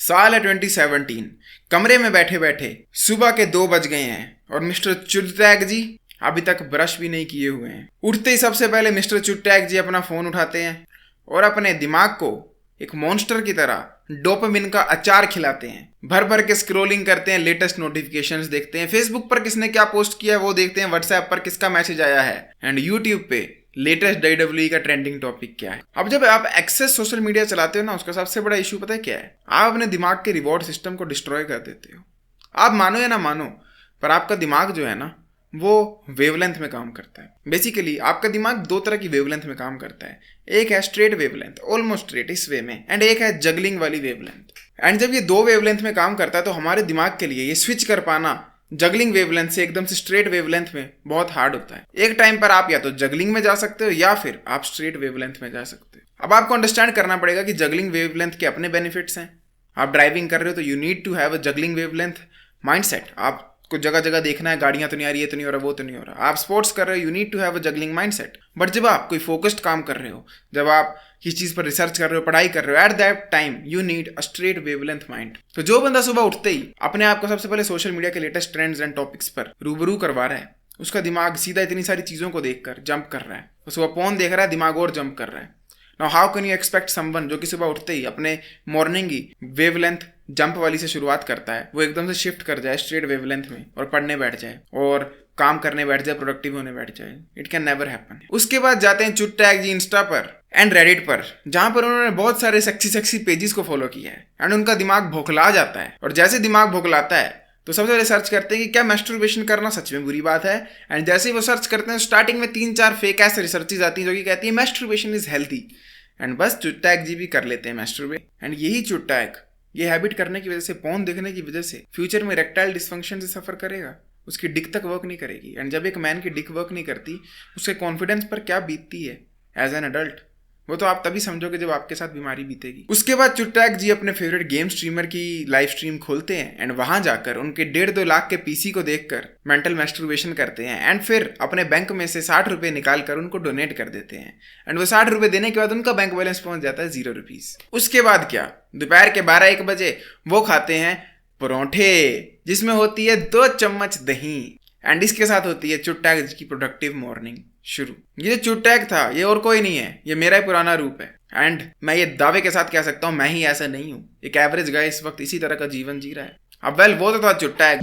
साल है 2017। कमरे में बैठे बैठे सुबह के 2 बज गए हैं और मिस्टर चुटैक जी अभी तक ब्रश भी नहीं किए हुए हैं। उठते ही सबसे पहले मिस्टर चुटैक जी अपना फोन उठाते हैं और अपने दिमाग को एक मॉन्स्टर की तरह डोपामिन का अचार खिलाते हैं। भर भर के स्क्रोलिंग करते हैं, लेटेस्ट नोटिफिकेशंस देखते हैं, फेसबुक पर किसने क्या पोस्ट किया है वो देखते हैं, व्हाट्सएप पर किसका मैसेज आया है, एंड यूट्यूब पे लेटेस्ट WWE का ट्रेंडिंग टॉपिक क्या है। अब जब आप एक्सेस सोशल मीडिया चलाते हो ना, उसका सबसे बड़ा इशू पता है क्या है? आप अपने दिमाग के रिवॉर्ड सिस्टम को डिस्ट्रॉय कर देते हो। आप मानो या ना मानो, पर आपका दिमाग जो है ना वो वेवलेंथ में काम करता है। बेसिकली आपका दिमाग 2 तरह की वेवलेंथ में काम करता है। एक है स्ट्रेट वेवलेंथ, ऑलमोस्ट स्ट्रेट इस वे में, एंड एक है जगलिंग वाली वेवलेंथ। एंड जब ये 2 वेवलेंथ में काम करता है तो हमारे दिमाग के लिए ये स्विच कर पाना जगलिंग वेवलेंथ से एकदम से स्ट्रेट वेवलेंथ में बहुत हार्ड होता है। एक टाइम पर आप या तो जगलिंग में जा सकते हो या फिर आप स्ट्रेट वेवलेंथ में जा सकते हो। अब आपको अंडरस्टैंड करना पड़ेगा कि जगलिंग वेवलेंथ के अपने बेनिफिट्स हैं। आप ड्राइविंग कर रहे हो तो you need to have a juggling wavelength mindset. आपको जगह जगह देखना है, गाड़ियां तो नहीं आ रही, ये तो नहीं हो रहा, वो तो नहीं हो रहा। आप स्पोर्ट्स कर रहे हो, you need to have a juggling mindset. But जब आप कोई फोकस्ड काम कर रहे हो, जब आप किसी चीज पर रिसर्च कर रहे हो, पढ़ाई कर रहे हो, at that time you need a straight wavelength mind. तो जो बंदा सुबह उठते ही अपने आप को सबसे पहले सोशल मीडिया के लेटेस्ट ट्रेंड्स एंड टॉपिक्स पर रूबरू करवा रहा है, उसका दिमाग सीधा इतनी सारी चीजों को देखकर जंप कर रहा है। वो सुबह फोन देख रहा है, दिमाग और जंप कर रहा है। Now how can you expect someone जो कि सुबह उठते ही अपने मॉर्निंग की वेवलेंथ जंप वाली से शुरुआत करता है, वो एकदम से शिफ्ट कर जाए स्ट्रेट वेवलेंथ में और पढ़ने बैठ जाए और काम करने बैठ जाए, प्रोडक्टिव होने बैठ जाए? It can never happen. उसके बाद जाते हैं चुटैक जी इंस्टा पर एंड रेडिट पर, जहां पर उन्होंने बहुत सारे सेक्सी पेजेस को फॉलो किया है एंड उनका दिमाग भोखला जाता है। और जैसे दिमाग भोखलाता है तो सबसे पहले सर्च करते हैं कि क्या मैस्टरबेशन करना सच में बुरी बात है। एंड जैसे ही वो सर्च करते हैं, स्टार्टिंग में 3-4 फेक ऐसे रिसर्चेज आती हैं जो कि कहती है मैस्टरबेशन इज हेल्थी, एंड बस चुटैक जी भी कर लेते हैं मैस्टरबेट। एंड यही चुटैक ये हैबिट करने की वजह से, पोर्न देखने की वजह से फ्यूचर में इरेक्टाइल डिस्फंक्शन से सफर करेगा। उसकी डिक तक वर्क नहीं करेगी। एंड जब एक मैन की डिक वर्क नहीं करती, उसके कॉन्फिडेंस पर क्या बीतती है एज एन अडल्ट, वो तो आप तभी समझोगे जब आपके साथ बीमारी बीतेगी। उसके बाद चुटैक जी अपने फेवरेट गेम स्ट्रीमर की लाइव स्ट्रीम खोलते हैं एंड वहां जाकर उनके 1.5-2 लाख के पीसी को देखकर मेंटल मैस्टरबेशन करते हैं एंड फिर अपने बैंक में से 60 रुपए निकाल कर उनको डोनेट कर देते हैं। एंड वो 60 रुपए देने के बाद उनका बैंक बैलेंस पहुंच जाता है 0 रुपीज। उसके बाद क्या, दोपहर के 12-1 बजे वो खाते हैं परोठे जिसमें होती है 2 चम्मच दही, एंड इसके साथ होती है चुटैक जी की प्रोडक्टिव मॉर्निंग शुरू। ये चुटैक था, ये और कोई नहीं है, ये मेरा ही पुराना रूप है। एंड मैं ये दावे के साथ कह सकता हूँ, मैं ही ऐसा नहीं हूँ। एक एवरेज गाय इस वक्त इसी तरह का जीवन जी रहा है। अब वेल वो तो था चुटैक।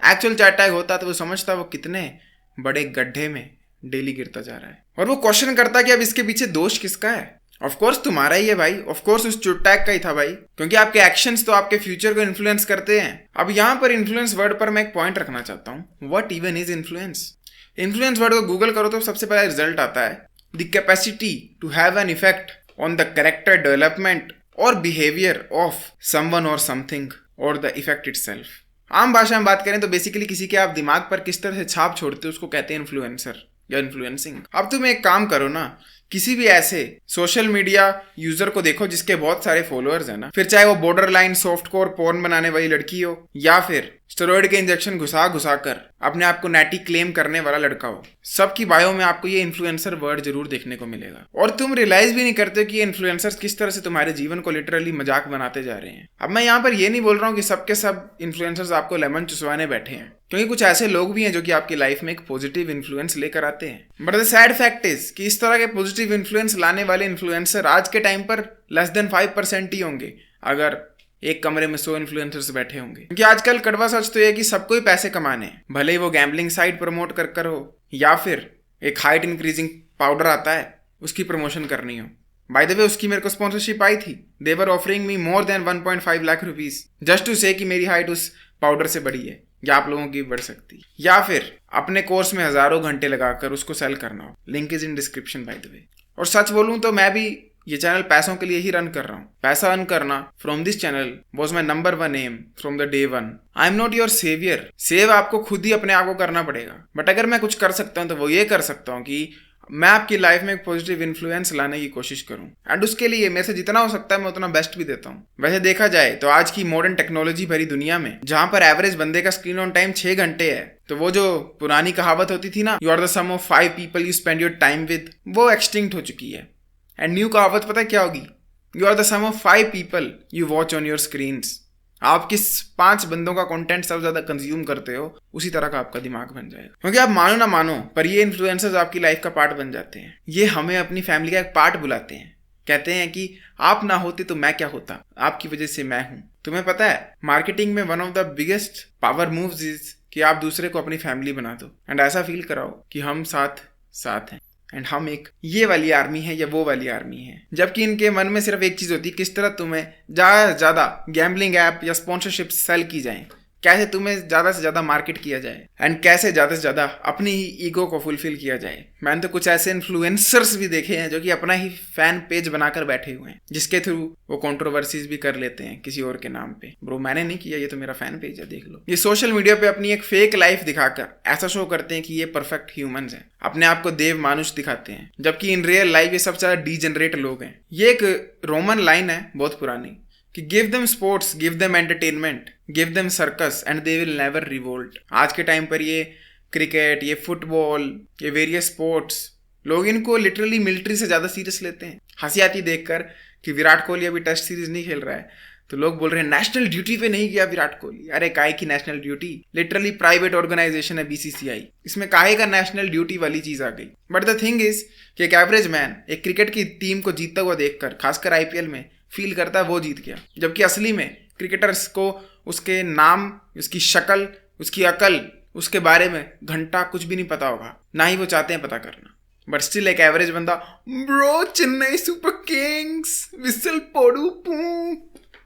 एक्चुअल चुटैक होता तो वो समझता वो कितने बड़े गड्ढे में डेली गिरता जा रहा है, और वो क्वेश्चन करता कि अब इसके पीछे दोष किसका है। ऑफ कोर्स तुम्हारा ही है भाई, ऑफ कोर्स उस चुटैक का ही था भाई, क्योंकि आपके एक्शंस तो आपके फ्यूचर को इन्फ्लुएंस करते हैं। अब यहाँ पर इन्फ्लुएंस वर्ड पर मैं एक पॉइंट रखना चाहता हूँ। What even is influence? Influence word को गूगल करो तो सबसे पहला रिजल्ट आता है the capacity to have an effect on the character development और बिहेवियर ऑफ समवन और समथिंग और द इफेक्ट इटसेल्फ। आम भाषा में बात करें तो बेसिकली किसी के आप दिमाग पर किस तरह से छाप छोड़ते हो उसको कहते हैं इन्फ्लुएंसर या इन्फ्लुएंसिंग। अब तुम एक काम करो ना, किसी भी ऐसे सोशल मीडिया यूजर को देखो जिसके बहुत सारे फॉलोअर्स हैं ना, फिर चाहे वो border line soft core porn बनाने वाली लड़की हो या फिर स्टेरॉइड के इंजेक्शन घुसा कर अपने आप को नैटी क्लेम करने वाला लड़का हो, सबकी बायो में आपको ये इन्फ्लुएंसर वर्ड जरूर देखने को मिलेगा। और तुम रियलाइज भी नहीं करते कि ये इन्फ्लुएंसर्स किस तरह से तुम्हारे जीवन को लिटरली मजाक बनाते जा रहे हैं। अब मैं यहाँ पर ये नहीं बोल रहा हूँ कि सबके सब इन्फ्लुएंसर्स आपको लेमन चुसवाने बैठे हैं, क्योंकि कुछ ऐसे लोग भी हैं जो कि आपकी लाइफ में एक पॉजिटिव इन्फ्लुएंस लेकर आते हैं। But the sad fact is कि इस तरह के पॉजिटिव इन्फ्लुएंस लाने वाले इन्फ्लुएंसर आज के टाइम पर लेस देन 5% ही होंगे अगर एक कमरे में 100 इन्फ्लुएंसर्स बैठे होंगे। क्योंकि आजकल कड़वा सच तो है कि सबको ही पैसे कमाने हैं, भले ही वो गैम्बलिंग साइट प्रमोट कर हो या फिर एक हाइट इंक्रीजिंग पाउडर आता है उसकी प्रमोशन करनी हो। बाय द वे उसकी मेरे को स्पॉन्सरशिप आई थी। They were offering me more than 1.5 lakh rupees just to say कि मेरी हाइट उस पाउडर से बड़ी है या आप लोगों की बढ़ सकती, या फिर अपने कोर्स में हजारों घंटे लगाकर उसको सेल करना हो। Link is in description by the way. और सच बोलूं तो मैं भी ये चैनल पैसों के लिए ही रन कर रहा हूँ। पैसा अर्न करना from this channel was my number 1 aim from the day 1। I am not your saviour. Save आपको खुद ही अपने आप को करना पड़ेगा। बट अगर मैं कुछ कर सकता हूँ तो वो ये कर सकता हूँ कि मैं आपकी लाइफ में एक पॉजिटिव इन्फ्लुएंस लाने की कोशिश करूं, एंड उसके लिए मेरे से जितना हो सकता है मैं उतना बेस्ट भी देता हूं। वैसे देखा जाए तो आज की मॉडर्न टेक्नोलॉजी भरी दुनिया में जहां पर एवरेज बंदे का स्क्रीन ऑन टाइम 6 घंटे है, तो वो जो पुरानी कहावत होती थी ना, you are the sum of 5 people you spend your time with, वो एक्सटिंक्ट हो चुकी है। एंड न्यू कहावत पता है क्या होगी? You are the sum of 5 people you watch on your screens. आप किस 5 बंदों का कंटेंट सबसे ज्यादा कंज्यूम करते हो, उसी तरह का आपका दिमाग बन जाएगा। क्योंकि आप मानो ना मानो, पर ये इन्फ्लुएंसर्स आपकी लाइफ का पार्ट बन जाते हैं। ये हमें अपनी फैमिली का एक पार्ट बुलाते हैं, कहते हैं कि आप ना होते तो मैं क्या होता, आपकी वजह से मैं हूं। तुम्हें पता है, मार्केटिंग में one of the biggest power moves is कि आप दूसरे को अपनी फैमिली बना दो एंड ऐसा फील कराओ कि हम साथ साथ हैं एंड हम एक ये वाली आर्मी है या वो वाली आर्मी है। जबकि इनके मन में सिर्फ एक चीज होती है, किस तरह तुम्हें ज्यादा से ज्यादा गैम्बलिंग ऐप या स्पॉन्सरशिप सेल की जाए, कैसे तुम्हें ज्यादा से ज्यादा मार्केट किया जाए एंड कैसे ज्यादा से ज्यादा अपनी ही ईगो को फुलफिल किया जाए। मैंने तो कुछ ऐसे इन्फ्लुएंसर्स भी देखे हैं जो कि अपना ही फैन पेज बनाकर बैठे हुए हैं, जिसके थ्रू वो कंट्रोवर्सीज भी कर लेते हैं किसी और के नाम पे। ब्रो मैंने नहीं किया, ये तो मेरा फैन पेज है, देख लो। ये सोशल मीडिया पे अपनी एक फेक लाइफ दिखाकर ऐसा शो करते हैं कि ये परफेक्ट ह्यूमंस हैं, अपने आप को देव मानुष दिखाते हैं, जबकि इन रियल लाइफ ये सबसे ज्यादा डीजेनरेट लोग हैं। ये एक रोमन लाइन है बहुत पुरानी कि give them sports, give them entertainment, give them circus and they will never revolt. आज के टाइम पर ये क्रिकेट, ये फुटबॉल, ये वेरियस स्पोर्ट्स, लोग इनको लिटरली मिलिट्री से ज़्यादा सीरियस लेते हैं। हंसी आती देखकर कि विराट कोहली अभी टेस्ट सीरीज नहीं खेल रहा है तो लोग बोल रहे हैं नेशनल ड्यूटी पे नहीं गया विराट कोहली। अरे काहे की national duty, literally private organisation है बीसीसीआई, इसमें काहे का नेशनल ड्यूटी वाली चीज आ गई। बट द थिंग इज कि एक एवरेज मैन एक क्रिकेट की टीम को जीतता हुआ देखकर, खासकर आईपीएल में, फील करता है वो जीत गया, जबकि असली में क्रिकेटर्स को उसके नाम, उसकी शक्ल, उसकी अकल, उसके बारे में घंटा कुछ भी नहीं पता होगा, ना ही वो चाहते हैं पता करना। बट स्टिल एक एवरेज बंदा, bro Chennai super kings whistle podu पू।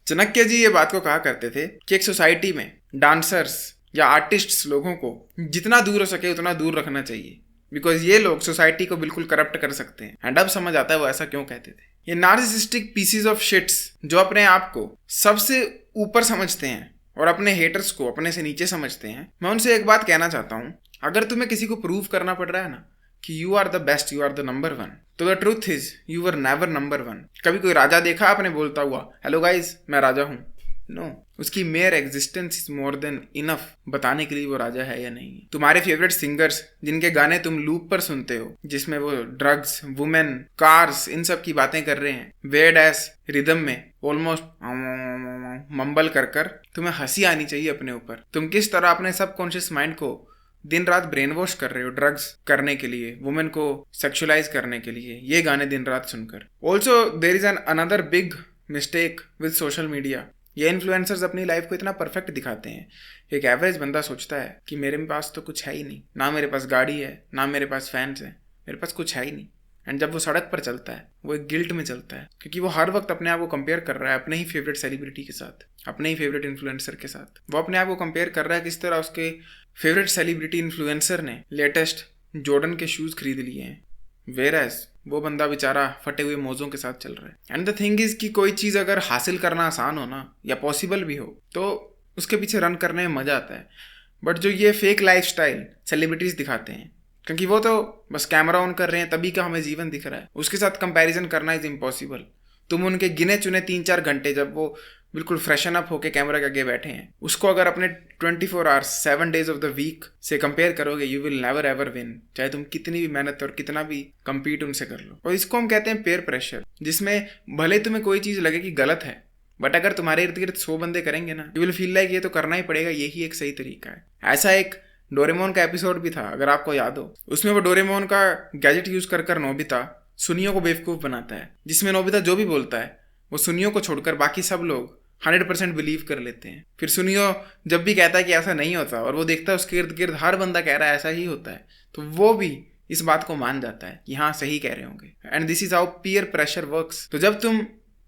चाणक्य जी ये बात को कहा करते थे कि एक सोसाइटी में डांसर्स या आर्टिस्ट्स लोगों को जितना दूर हो सके उतना दूर रखना चाहिए, बिकॉज ये लोग सोसाइटी को बिल्कुल करप्ट कर सकते हैं। एंड अब समझ आता है वो ऐसा क्यों कहते थे। ये नार्सिसिस्टिक पीसीज ऑफ शिट्स जो अपने आप को सबसे ऊपर समझते हैं और अपने हेटर्स को अपने से नीचे समझते हैं, मैं उनसे एक बात कहना चाहता हूँ, अगर तुम्हें किसी को प्रूव करना पड़ रहा है ना कि you are the best, you are the number one, तो the truth is you were never number one. कभी कोई राजा देखा आपने बोलता हुआ हेलो गाइज मैं राजा हूँ? नो, उसकी mayor existence is more than enough बताने के लिए वो राजा है या नहीं। तुम्हारे फेवरेट सिंगर्स जिनके गाने तुम लूप पर सुनते हो, जिसमें वो ड्रग्स, वुमेन, कार्स, इन सब की बातें कर रहे हैं वेयर्ड एस रिदम में, ऑलमोस्ट मम्बल कर कर, तुम्हें हंसी आनी चाहिए अपने ऊपर। तुम किस तरह अपने सबकॉन्शियस माइंड को दिन रात ब्रेन वॉश कर रहे हो ड्रग्स करने के लिए, वुमेन को सेक्सुअलाइज करने के लिए, ये गाने दिन रात सुनकर। Also there is an another big mistake with social media. ये इन्फ्लुएंसर्स अपनी लाइफ को इतना परफेक्ट दिखाते हैं, एक एवरेज बंदा सोचता है कि मेरे पास तो कुछ है ही नहीं, ना मेरे पास गाड़ी है, ना मेरे पास फैंस हैं, मेरे पास कुछ है ही नहीं। एंड जब वो सड़क पर चलता है वो एक गिल्ट में चलता है, क्योंकि वो हर वक्त अपने आप को कंपेयर कर रहा है अपने ही फेवरेट सेलिब्रिटी के साथ, अपने ही फेवरेट इन्फ्लुएंसर के साथ। वो अपने आप को कंपेयर कर रहा है किस तरह उसके फेवरेट सेलिब्रिटी इन्फ्लुएंसर ने लेटेस्ट जॉर्डन के शूज़ खरीद लिए हैं, वेयरएज वो बंदा बेचारा फटे हुए मोज़ों के साथ चल रहा है। एंड द थिंग इज कि कोई चीज़ अगर हासिल करना आसान हो ना, या पॉसिबल भी हो, तो उसके पीछे रन करने में मज़ा आता है। बट जो ये फेक लाइफस्टाइल सेलिब्रिटीज़ दिखाते हैं, क्योंकि वो तो बस कैमरा ऑन कर रहे हैं तभी का हमें जीवन दिख रहा है, उसके साथ कंपैरिजन करना इज इम्पॉसिबल। तुम उनके गिने चुने 3-4 घंटे जब वो बिल्कुल फ्रेशन अप होके कैमरा के आगे बैठे हैं, उसको अगर अपने 24 hours 7 days of the week से कंपेयर करोगे, you will never ever win, चाहे तुम कितनी भी मेहनत और कितना भी compete उनसे कर लो। और इसको हम कहते हैं पेयर प्रेशर, जिसमें भले तुम्हें कोई चीज़ लगे कि गलत है, बट अगर तुम्हारे इर्द गिर्द 100 बंदे करेंगे ना, यू विल फील लाइक ये तो करना ही पड़ेगा, यही एक सही तरीका है। ऐसा एक डोरेमोन का एपिसोड भी था, अगर आपको याद हो, उसमें वो डोरेमोन का गैजेट यूज कर नोबिता सुनियो को बेवकूफ़ बनाता है, जिसमें नोबिता जो भी बोलता है वो सुनियो को छोड़कर बाकी सब लोग 100% बिलीव कर लेते हैं। फिर सुनियो जब भी कहता है कि ऐसा नहीं होता और वो देखता है उसके इर्द गिर्द हर बंदा कह रहा है ऐसा ही होता है, तो वो भी इस बात को मान जाता है कि हाँ सही कह रहे होंगे। And this is how peer pressure works. तो जब तुम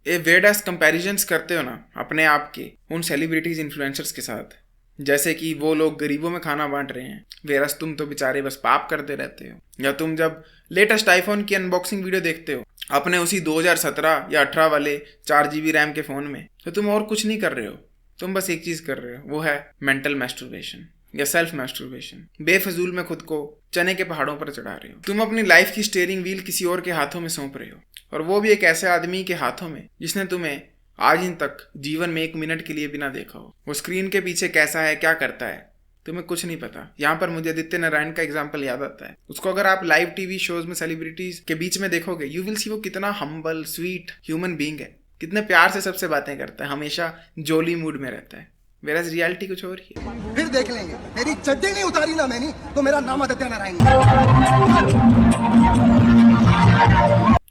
ये वेयर्ड एस कंपैरिजन्स करते हो ना अपने आप के उन सेलिब्रिटीज इन्फ्लुएंसर्स के साथ, जैसे कि वो लोग गरीबों में खाना बांट रहे हैं, वेरस तुम तो बेचारे बस पाप करते रहते हो, या तुम जब लेटेस्ट आईफोन की अनबॉक्सिंग वीडियो देखते हो अपने उसी 2017 या 18 वाले 4 GB रैम के फ़ोन में, तो तुम और कुछ नहीं कर रहे हो, तुम बस एक चीज़ कर रहे हो, वो है मेंटल मैस्टरबेशन या सेल्फ मैस्टरबेशन। बेफजूल में खुद को चने के पहाड़ों पर चढ़ा रहे हो। तुम अपनी लाइफ की स्टीयरिंग व्हील किसी और के हाथों में सौंप रहे हो, और वो भी एक ऐसे आदमी के हाथों में जिसने तुम्हें आज इन तक जीवन में 1 मिनट के लिए भी ना देखा हो। वो स्क्रीन के पीछे कैसा है, क्या करता है, तुम्हें कुछ नहीं पता। यहाँ पर मुझे आदित्य नारायण का एग्जाम्पल याद आता है। उसको अगर आप लाइव टीवी शोज में सेलिब्रिटीज के बीच में देखोगे, यू विल सी वो कितना हम्बल स्वीट ह्यूमन बीइंग है। कितने प्यार से सबसे बातें करता है, हमेशा जोली मूड में रहता है। वेराज रियलिटी कुछ और ही है। फिर देख लेंगे, मेरी चड्डी नहीं उतारी ना मैंने तो मेरा नाम आदित्य नारायण।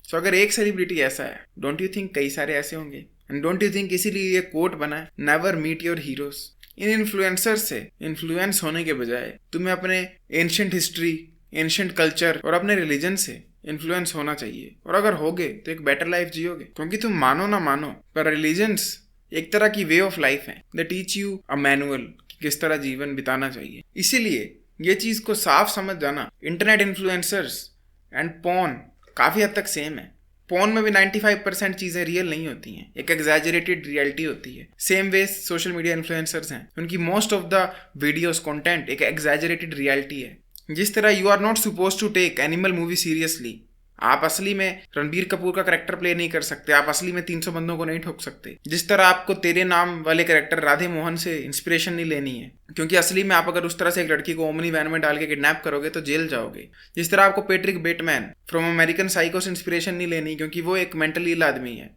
सो अगर एक सेलिब्रिटी ऐसा है, डोंट यू थिंक कई सारे ऐसे होंगे? एंड डोंट यू थिंक इसीलिए ये कोट बना है, नेवर मीट योर हीरोज। इन इन्फ्लुएंसर से इन्फ्लुएंस होने के बजाय तुम्हें अपने एंशिएंट हिस्ट्री, एंशिएंट कल्चर और अपने रिलीजन से इन्फ्लुएंस होना चाहिए। और अगर होगे तो एक बेटर लाइफ जियोगे, क्योंकि तुम मानो ना मानो पर रिलीजन्स एक तरह की वे ऑफ लाइफ है। They teach you a manual कि किस तरह जीवन बिताना चाहिए। इसीलिए ये चीज को साफ समझ जाना, इंटरनेट इन्फ्लुएंसर्स एंड पॉर्न काफी हद तक सेम है। पॉर्न में भी 95% चीजें रियल नहीं होती हैं, एक एग्जैजरेटेड रियलिटी होती है। Same way social media influencers हैं, उनकी most of the videos content एक एग्जैजरेटेड रियलिटी है। जिस तरह you are not suppose to take Animal movie seriously, आप असली में रणबीर कपूर का कैरेक्टर प्ले नहीं कर सकते, आप असली में 300 बंदों को नहीं ठोक सकते। जिस तरह आपको तेरे नाम वाले कैरेक्टर राधे मोहन से इंस्पिरेशन नहीं लेनी है, क्योंकि असली में आप अगर उस तरह से एक लड़की को ओमनी वैन में डाल के किडनैप करोगे तो जेल जाओगे। जिस तरह आपको Patrick Bateman from American psycho से इंस्पिरेशन नहीं लेनी, क्योंकि वो एक मेंटली इल आदमी है।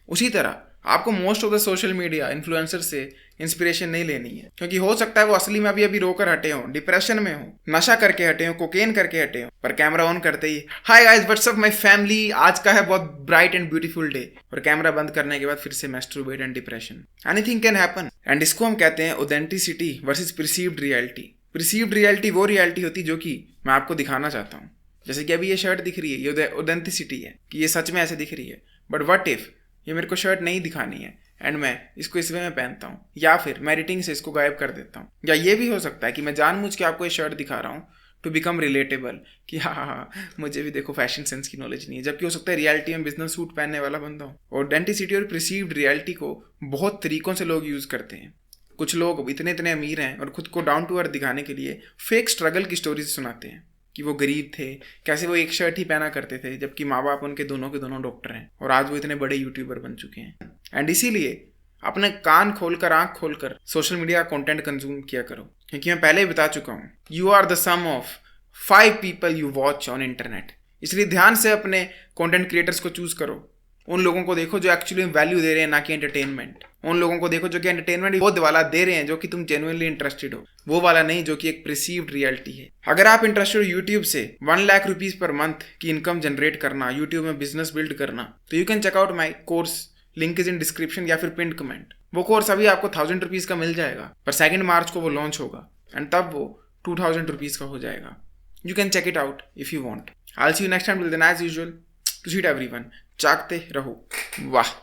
उसी तरह आपको most of the social media influencer से इंस्पिरेशन नहीं लेनी है, क्योंकि हो सकता है वो असली में अभी रोकर हटे हों, डिप्रेशन में हो, नशा करके हटे हों, कोकेन करके हटे हों, पर कैमरा ऑन करते ही hi guys what's up my family, आज का है बहुत ब्राइट एंड ब्यूटीफुल डे, और कैमरा बंद करने के बाद फिर से masturbate and depression. Anything can happen. And इसको हम कहते हैं authenticity versus perceived reality. Perceived reality वो रियलिटी होती जो कि मैं आपको दिखाना चाहता हूँ। जैसे कि अभी ये शर्ट दिख रही है, ये ऑथेंटिसिटी है कि ये सच में ऐसे दिख रही है। बट व्हाट इफ ये मेरे को शर्ट नहीं दिखानी है एंड मैं इसको इस वे में पहनता हूँ, या फिर मैं एडिटिंग से इसको गायब कर देता हूँ। या ये भी हो सकता है कि मैं जानबूझ के आपको ये शर्ट दिखा रहा हूँ टू बिकम रिलेटेबल, कि हाँ मुझे भी देखो फैशन सेंस की नॉलेज नहीं है, जबकि हो सकता है रियलिटी में बिजनेस सूट पहनने वाला बंदा हो। ऑथेंटिसिटी और परसीव्ड रियलिटी को बहुत तरीकों से लोग यूज़ करते हैं। कुछ लोग इतने इतने अमीर हैं और खुद को डाउन टू अर्थ दिखाने के लिए फेक स्ट्रगल की स्टोरीज सुनाते हैं कि वो गरीब थे, कैसे वो एक शर्ट ही पहना करते थे, जबकि माँ बाप उनके दोनों के दोनों डॉक्टर हैं और आज वो इतने बड़े यूट्यूबर बन चुके हैं। एंड इसीलिए अपने कान खोलकर, आंख खोलकर सोशल मीडिया कंटेंट कंज्यूम किया करो, क्योंकि मैं पहले ही बता चुका हूँ, you are the sum of 5 people you watch on internet. इसलिए ध्यान से अपने कंटेंट क्रिएटर्स को चूज करो। उन लोगों को देखो जो एक्चुअली वैल्यू दे रहे हैं, ना कि एंटरटेनमेंट। उन लोगों को देखो जो कि एंटरटेनमेंट वो वाला दे रहे हैं जो कि तुम जेन्युइनली इंटरेस्टेड हो, वो वाला नहीं जो कि एक परसीव्ड रियलिटी है। अगर आप इंटरेस्टेड हो यूट्यूब से 1 लाख रुपीज पर मंथ की इनकम जनरेट करना, यूट्यूब में बिजनेस बिल्ड करना, तो you can check out my course, link is in description या फिर पिंड कमेंट। वो कोर्स अभी आपको 1000 रुपीज का मिल जाएगा, पर 2 मार्च को वो लॉन्च होगा एंड तब वो 2000 रुपीज का हो जाएगा। You can check it out if you want. I will see you next time. Till then as usual, to seat everyone, जागते रहो। वाह।